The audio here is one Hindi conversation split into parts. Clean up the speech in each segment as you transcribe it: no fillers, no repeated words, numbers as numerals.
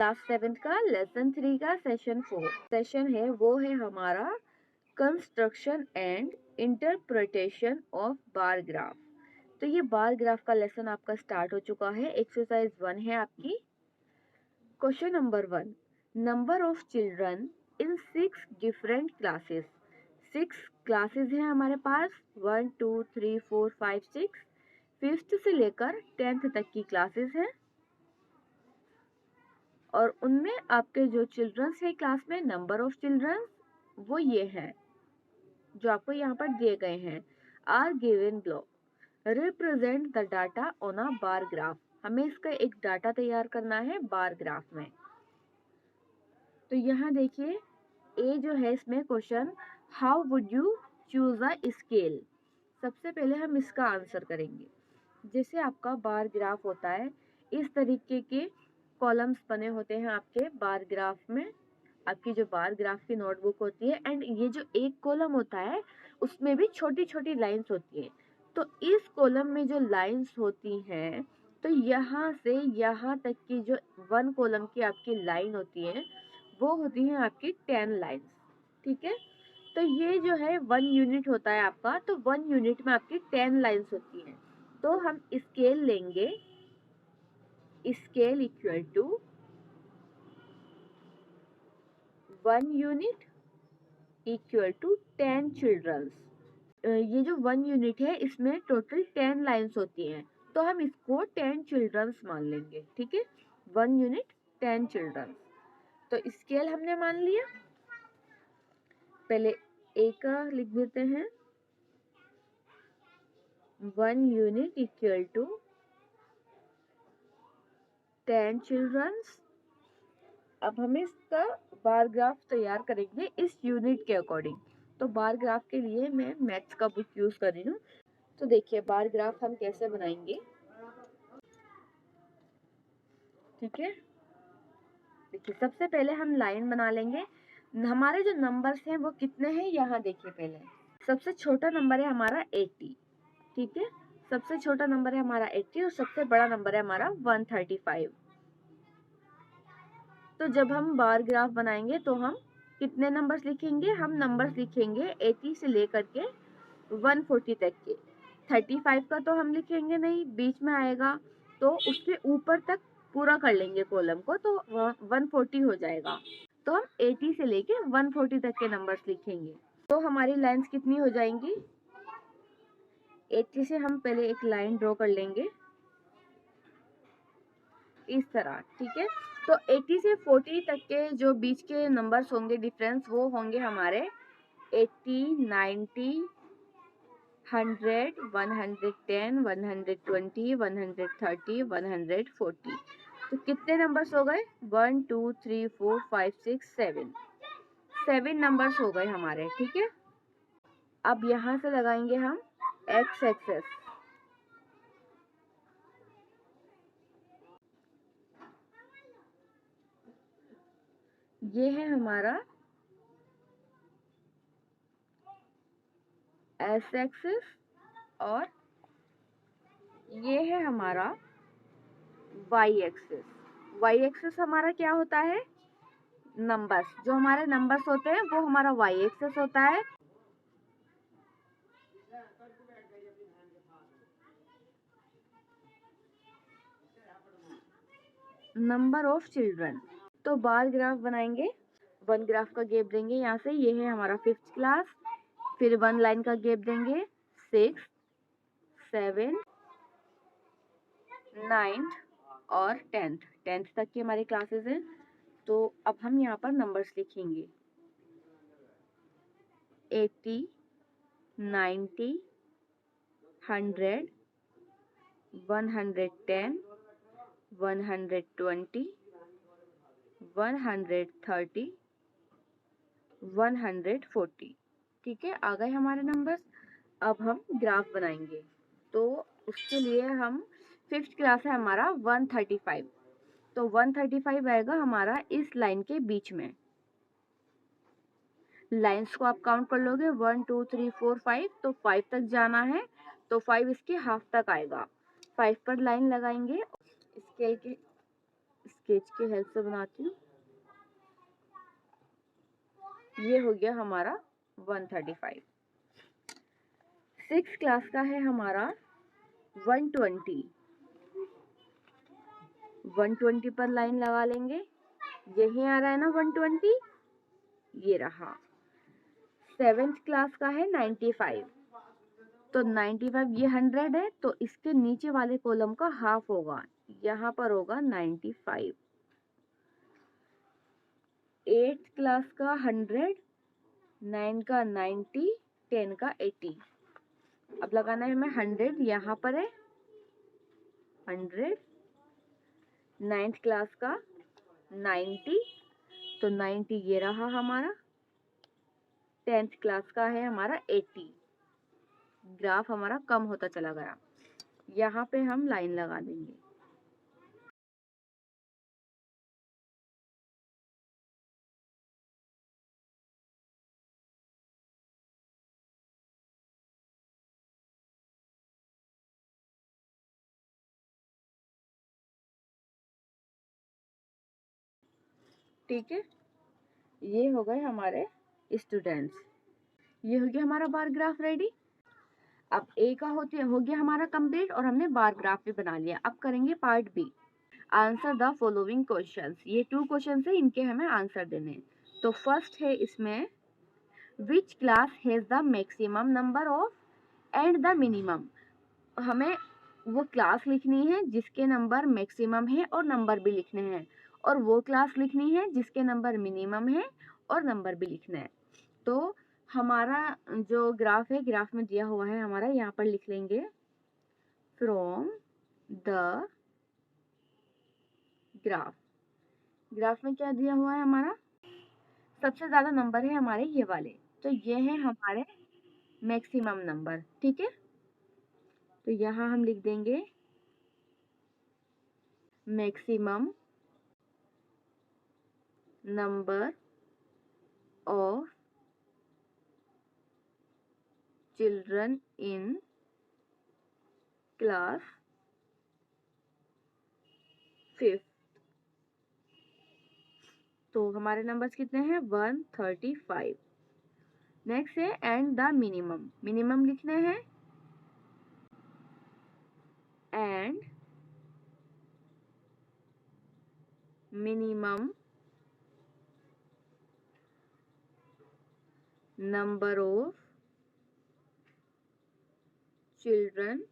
क्लास 7 का लेसन 3 का सेशन 4 सेशन है, वो है हमारा construction and interpretation of bar graph. तो ये बार ग्राफ का लेसन आपका स्टार्ट हो चुका है। एक्सरसाइज 1 है आपकी। Question number 1, number of children in 6 different classes. 6 classes हैं हमारे पास, 1 2 3 4 5 6। फिफ्थ से लेकर 10th तक की क्लासेस हैं और उनमें आपके जो चिल्ड्रंस है क्लास में, नंबर ऑफ चिल्ड्रंस वो ये है जो आपको यहाँ पर दिए गए हैं। Are given below, represent the data on a bar graph. हमें इसका एक डाटा तैयार करना है बार ग्राफ में। तो यहाँ देखिए, ए जो है इसमें question, how would you choose a scale. सबसे पहले हम इसका आंसर करेंगे। जैसे आपका बार ग्राफ होता है, इस तरीके के कॉलम्स बने होते हैं आपके बार ग्राफ में। आपकी जो बार ग्राफ की नोटबुक होती है, एंड ये जो एक कॉलम होता है उसमें भी छोटी छोटी लाइंस होती है। तो इस कॉलम में जो लाइंस होती हैं, तो यहाँ से यहाँ तक की जो 1 कॉलम की आपकी लाइन होती है वो होती है आपकी 10 लाइंस। ठीक है, तो ये जो है 1 यूनिट होता है आपका। तो 1 यूनिट में आपकी 10 लाइंस होती हैं। तो हम स्केल लेंगे, scale equal to 1 unit equal to 10 childrens. ये जो 1 यूनिट है इसमें टोटल 10 लाइंस होती हैं, तो हम इसको 10 चिल्ड्रंस मान लेंगे। ठीक है, 1 यूनिट 10 चिल्ड्रंस। तो स्केल हमने मान लिया। पहले ए का लिख देते हैं, 1 यूनिट इक्वल टू 10 चिल्ड्रंस। अब हमें इसका बार ग्राफ तैयार करेंगे इस यूनिट के अकॉर्डिंग। तो बार ग्राफ के लिए मैं मैथ्स का बुक यूज कर रही हूँ। तो देखिए बार ग्राफ हम कैसे बनाएंगे। ठीक है, देखिए सबसे पहले हम लाइन बना लेंगे। हमारे जो नंबर्स हैं वो कितने हैं, यहाँ देखिए। पहले सबसे छोटा नंबर है हमारा 80। ठीक है, सबसे छोटा नंबर है हमारा 80 और सबसे बड़ा नंबर है हमारा 135। तो जब हम बार ग्राफ बनाएंगे तो हम कितने नंबर्स लिखेंगे, हम नंबर्स लिखेंगे 80 से लेकर के 140 तक के। 35 का तो हम लिखेंगे नहीं, बीच में आएगा, तो उसके ऊपर तक पूरा कर लेंगे कॉलम को, तो 140 हो जाएगा। तो हम 80 से लेके 140 तक के नंबर्स लिखेंगे। तो हमारी लाइंस कितनी हो जाएंगी, 80 से हम पहले एक लाइन ड्रॉ कर लेंगे इस तरह। ठीक है, तो 80 से 40 तक के जो बीच के नंबर्स होंगे डिफरेंस, वो होंगे हमारे 80, 90, 100, 110, 120, 130, 140। तो कितने नंबर्स हो गए, 1 2 3 4 5 6 7 7 नंबर्स हो गए हमारे। ठीक है, अब यहाँ से लगाएंगे हम एक्स एक्सेस। ये है हमारा एस एक्सिस और ये है हमारा वाई एक्सिस। वाई एक्सिस हमारा क्या होता है, नंबर्स। जो हमारे नंबर्स होते हैं वो हमारा वाई एक्सिस होता है। Number of children. तो बार ग्राफ बनाएंगे, 1 ग्राफ का गैप देंगे यहाँ से, ये है हमारा 5th क्लास। फिर 1 लाइन का गैप देंगे 6, 7, 9th और 10th तक की हमारी क्लासेस हैं। तो अब हम यहाँ पर नंबर्स लिखेंगे 80, 90, 100, 110, 120, 130, 140। ठीक है, आ गए हमारे नंबर्स। अब हम ग्राफ बनाएंगे, तो उसके लिए हम 5th क्लास है हमारा 135। तो 135 आएगा हमारा इस लाइन के बीच में। लाइंस को आप काउंट कर लोगे, 1 2 3 4 5, तो 5 तक जाना है, तो 5 इसके हाफ तक आएगा। 5 पर लाइन लगाएंगे, स्केल स्केच की हेल्प से बनाती हूँ। ये हो गया हमारा 135। 6 क्लास का है हमारा 120। 120 पर लाइन लगा लेंगे। यही आ रहा है ना 120, ये रहा। 7th क्लास का है 95। तो 95 ये 100 है, तो इसके नीचे वाले कॉलम का हाफ होगा, यहाँ पर होगा 95। 8th क्लास का 100, 9 का 90, 10 का 80। अब लगाना है हमें 100, यहाँ पर है 100। 9th क्लास का 90, तो 90 ये रहा हमारा। 10th क्लास का है हमारा 80। ग्राफ हमारा कम होता चला गया, यहाँ पे हम लाइन लगा देंगे। ठीक है, ये हो गए हमारे स्टूडेंट्स। ये हो गया हमारा बार ग्राफ रेडी। अब ए का हो गया हमारा कंप्लीट और हमने बार ग्राफ भी बना लिया। अब करेंगे part B. Answer the following questions. ये 2 क्वेश्चन है, इनके हमें आंसर देने। तो फर्स्ट है इसमें, which class has the maximum number of and the minimum. हमें वो क्लास लिखनी है जिसके नंबर मैक्सिमम है और नंबर भी लिखने हैं, और वो क्लास लिखनी है जिसके नंबर मिनिमम है और नंबर भी लिखना है। तो हमारा जो ग्राफ है, ग्राफ में दिया हुआ है हमारा, यहाँ पर लिख लेंगे फ्रॉम द ग्राफ। ग्राफ में क्या दिया हुआ है हमारा, सबसे ज्यादा नंबर है हमारे ये वाले, तो ये है हमारे मैक्सिमम नंबर। ठीक है, तो यहाँ हम लिख देंगे maximum number of children in class 5th। तो हमारे नंबर्स कितने हैं, 135। नेक्स्ट है एंड द मिनिमम। मिनिमम लिखने हैं, and minimum number of children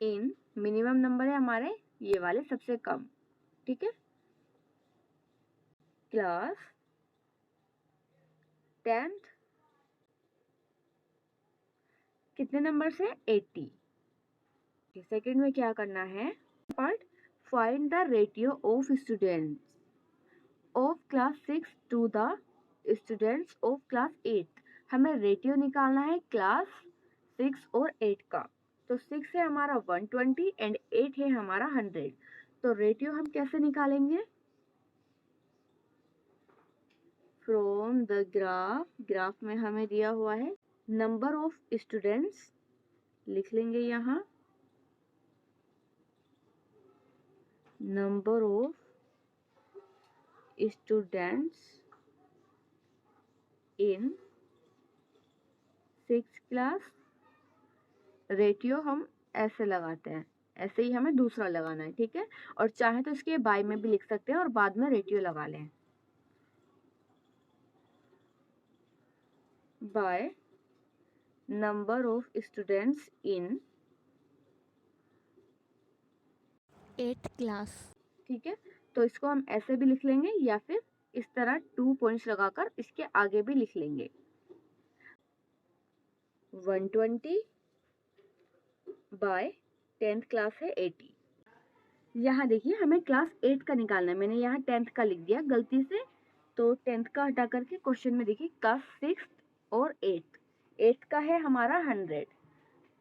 in, minimum number है हमारे ये वाले सबसे कम। ठीक है, क्लास 10th कितने नंबर से, 80। सेकंड में क्या करना है, part find the ratio of students of class 6 to the students of class 8। हमें रेशियो निकालना है क्लास 6 और 8 का। तो 6 है हमारा 120 एंड 8 है हमारा 100। तो रेशियो हम कैसे निकालेंगे, फ्रॉम द ग्राफ। ग्राफ में हमें दिया हुआ है नंबर ऑफ स्टूडेंट्स, लिख लेंगे यहाँ number of students in 6th class. Ratio हम ऐसे लगाते हैं, ऐसे ही हमें दूसरा लगाना है। ठीक है, और चाहे तो इसके बाय में भी लिख सकते हैं और बाद में रेशियो लगा लें। By number of students in 8th class. ठीक है, तो इसको हम ऐसे भी लिख लेंगे या फिर इस तरह 2 पॉइंट्स लगाकर इसके आगे भी लिख लेंगे। 120 बाय 10th क्लास है 80। यहाँ देखिए हमें क्लास 8 का निकालना है, मैंने यहाँ 10th का लिख दिया गलती से, तो 10th का हटा करके क्वेश्चन में देखिए क्लास 6 और 8 का है हमारा 100,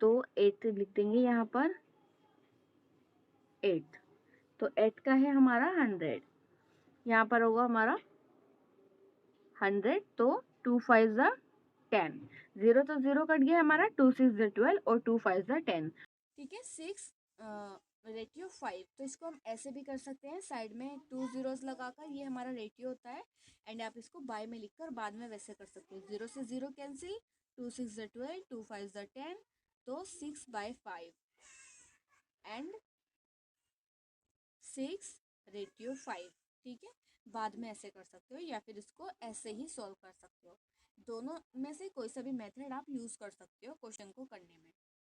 तो 8 लिख देंगे यहाँ पर 8। तो 8 का है हमारा 100, यहाँ पर होगा हमारा 100, तो 2 5 10, 0 तो 0 कट गया हमारा, 2 6 12 और 2 5 10। ठीक है, 6 रेटियो 5, तो इसको हम ऐसे भी कर सकते हैं, साइड में 2 zeros लगाकर, ये हमारा रेटियो होता है। एंड आप इसको बाय में लिखकर बाद में वैसे कर सकते हो, 0 से 0 कैंसिल, 2 6 12, 2 5 10, तो 6/5 एंड 6 रेटियो 5। ठीक है, बाद में ऐसे कर सकते हो या फिर इसको ऐसे ही सॉल्व कर सकते हो। दोनों में से कोई सा भी मेथड आप यूज़ कर सकते हो क्वेश्चन को करने में।